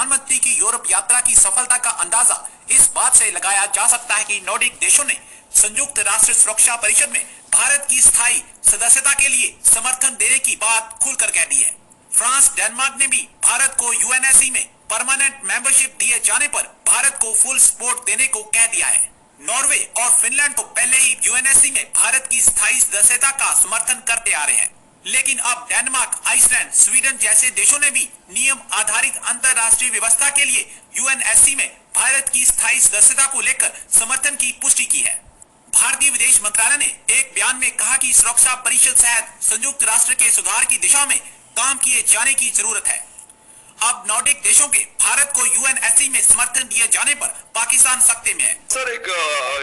प्रधानमंत्री की यूरोप यात्रा की सफलता का अंदाजा इस बात से लगाया जा सकता है कि नॉर्डिक देशों ने संयुक्त राष्ट्र सुरक्षा परिषद में भारत की स्थायी सदस्यता के लिए समर्थन देने की बात खुलकर कह दी है। फ्रांस, डेनमार्क ने भी भारत को यूएनएससी में परमानेंट मेंबरशिप दिए जाने पर भारत को फुल सपोर्ट देने को कह दिया है। नॉर्वे और फिनलैंड तो पहले ही यूएनएससी में भारत की स्थायी सदस्यता का समर्थन करते आ रहे हैं, लेकिन अब डेनमार्क, आइसलैंड, स्वीडन जैसे देशों ने भी नियम आधारित अंतर्राष्ट्रीय व्यवस्था के लिए यूएनएससी में भारत की स्थायी सदस्यता को लेकर समर्थन की पुष्टि की है। भारतीय विदेश मंत्रालय ने एक बयान में कहा कि सुरक्षा परिषद सहित संयुक्त राष्ट्र के सुधार की दिशा में काम किए जाने की जरूरत है। अब नॉर्डिक देशों के भारत को यूएनएससी में समर्थन दिए जाने पर पाकिस्तान सख्ते में है। सर, एक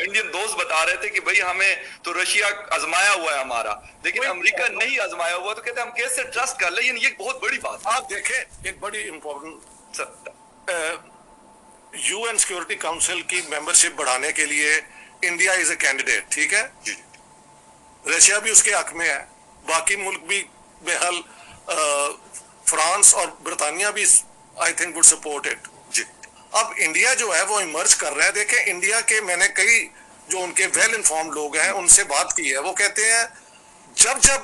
इंडियन दोस्त बता रहे थे कि भाई हमें तो रशिया आजमाया हुआ है हमारा, लेकिन अमेरिका नहीं आजमाया हुआ, तो कहते हैं हम कैसे ट्रस्ट कर लें। ये बहुत बड़ी बात। आप देखें, एक बड़ी important sir, UN security council की मेंबरशिप बढ़ाने के लिए इंडिया इज ए कैंडिडेट, ठीक है। रशिया भी उसके हक में है, बाकी मुल्क भी बेहल, फ्रांस और ब्रिटानिया भी I think would support it जी। अब इंडिया जो है वो इमर्ज कर रहा है। देखें, इंडिया के मैंने कई जो उनके वेल इन्फॉर्म्ड लोग हैं उनसे बात की है, वो कहते हैं जब जब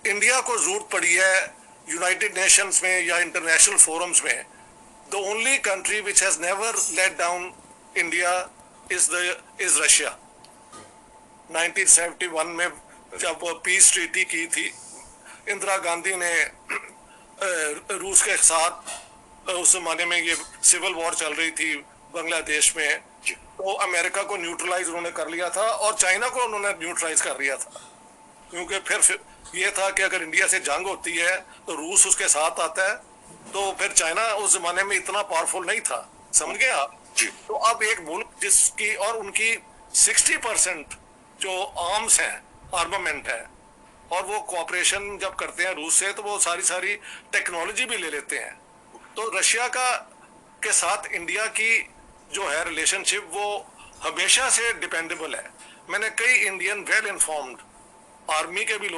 इंडिया को जरूरत पड़ी है यूनाइटेड नेशंस में या इंटरनेशनल फोरम्स में, the only country which has never let down India is Russia. 1971 में जब पीस ट्रीटी की थी इंदिरा गांधी ने रूस के साथ, उस जमाने में ये सिविल वॉर चल रही थी बांग्लादेश में, तो अमेरिका को न्यूट्रलाइज उन्होंने कर लिया था और चाइना को उन्होंने न्यूट्रलाइज कर लिया था, क्योंकि फिर ये था कि अगर इंडिया से जंग होती है तो रूस उसके साथ आता है, तो फिर चाइना उस जमाने में इतना पावरफुल नहीं था, समझ गए आप जी। तो अब एक मुल्क जिसकी और उनकी 60% जो आर्म्स हैं, आर्मामेंट है, और वो कोऑपरेशन जब करते हैं रूस से तो वो सारी टेक्नोलॉजी भी ले लेते हैं। तो रशिया के साथ इंडिया की जो है रिलेशनशिप वो हमेशा से डिपेंडेबल है। मैंने कई इंडियन वेल इन्फॉर्म्ड आर्मी के भी लोग